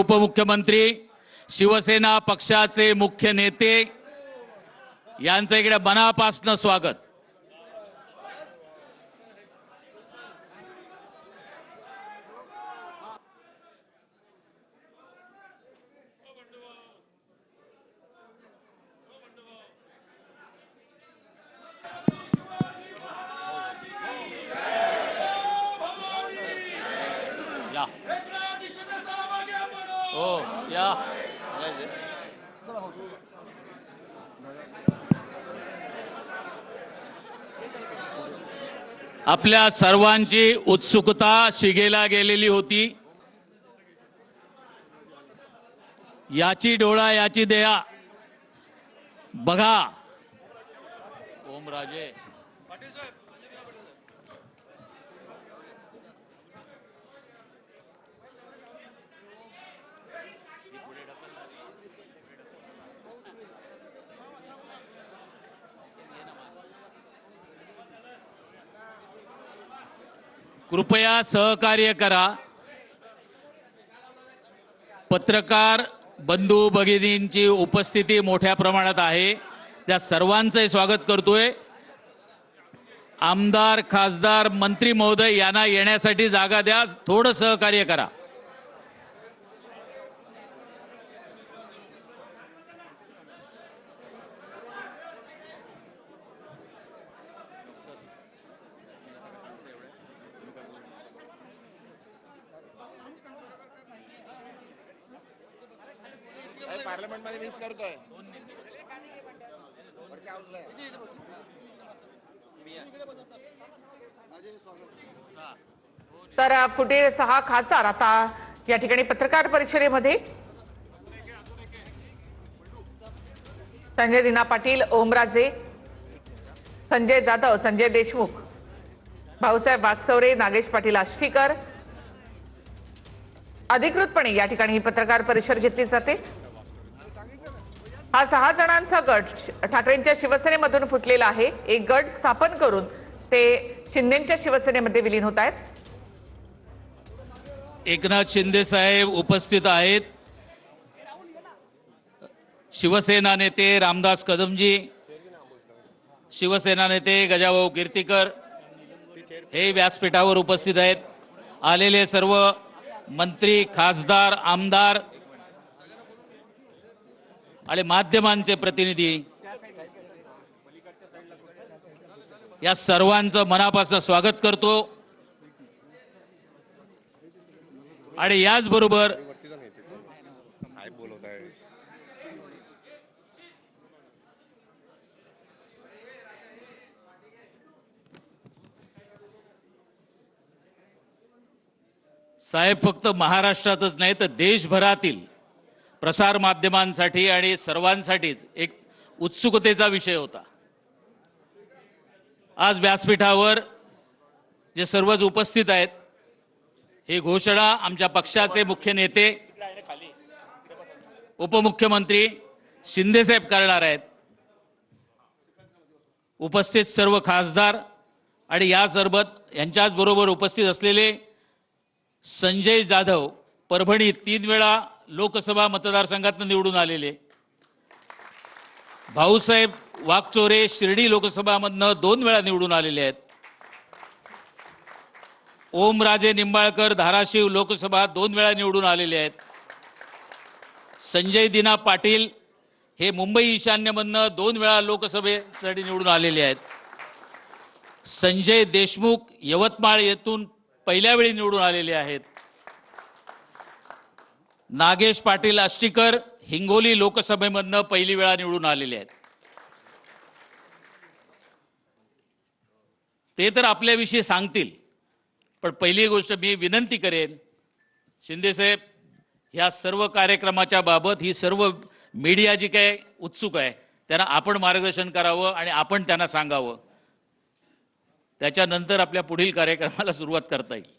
उपमुख्यमंत्री शिवसेना पक्षाचे मुख्य नेते यांचं इकडे मनापासून स्वागत। या हो या आपल्या सर्वांची उत्सुकता शिगेला गेलेली होती। याची डोळा याची देहा बघा। ओमराजे कृपया सहकार्य करा। पत्रकार बंधू भगिनींची उपस्थिती मोठ्या प्रमाणात आहे, त्या सर्वांचे स्वागत करतोय। आमदार खासदार मंत्री महोदय यांना येण्यासाठी जागा द्या, थोडं सहकार्य करा। पार्लमेंट मध्ये मिस करतोय। तर फुटे 6 खासदार आता या ठिकाणी पत्रकार परिषदेमध्ये संजय दिना पाटील, ओमराजे, संजय जाधव, संजय देशमुख, भाऊसाहेब वागचौरे, नागेश पाटील आष्टीकर अधिकृतपणे या ठिकाणी ही पत्रकार परिषद घेतली जाते। हा 6 जणांचा गट ठाकरेंच्या शिवसेनेमधून फुटलेला आहे। एक गट स्थापन करून ते शिंदेच्या शिवसेनेमध्ये विलीन होत आहेत। एकनाथ शिंदे साहेब उपस्थित आहेत। शिवसेना नेते रामदास कदमजी, शिवसेना नेते गजाभाऊ कीर्तीकर हे व्यासपीठावर उपस्थित आहेत। आलेले सर्व मंत्री, खासदार, आमदार आणि माध्यमांचे प्रतिनिधी या सर्वांचं मनापासून स्वागत करतो। आणि याचबरोबर साहेब फक्त महाराष्ट्रातच नाही तर देशभरातील प्रसार माध्यमांसाठी आणि सर्वांसाठीच एक उत्सुकतेचा विषय होता। आज व्यासपीठावर जे सर्वच उपस्थित आहेत, ही घोषणा आमच्या पक्षाचे मुख्य नेते उपमुख्यमंत्री शिंदेसाहेब करणार आहेत। उपस्थित सर्व खासदार आणि या सोबत यांच्याच बरोबर उपस्थित असलेले संजय जाधव, परभणी 3 वेळा लोकसभा मतदारसंघातून निवडून आलेले, भाऊसाहेब वागचौरे शिर्डी लोकसभामधनं 2 वेळा निवडून आलेले आहेत, ओमराजे निंबाळकर धाराशिव लोकसभा 2 वेळा निवडून आलेले आहेत, संजय दिना पाटील हे मुंबई ईशान्यमधनं 2 वेळा लोकसभेसाठी निवडून आलेले आहेत, संजय देशमुख यवतमाळ येथून पहिल्या वेळी निवडून आलेले आहेत, नागेश पाटील आष्टीकर हिंगोली लोकसभेमधनं पहिली वेळा निवडून आलेले आहेत। ते तर आपल्याविषयी सांगतील, पण पहिली गोष्ट मी विनंती करेन, शिंदे साहेब ह्या सर्व कार्यक्रमाच्या बाबत ही सर्व मीडिया जी काय उत्सुक आहे त्यांना आपण मार्गदर्शन करावं आणि आपण त्यांना सांगावं, त्याच्यानंतर आपल्या पुढील कार्यक्रमाला सुरुवात करता येईल।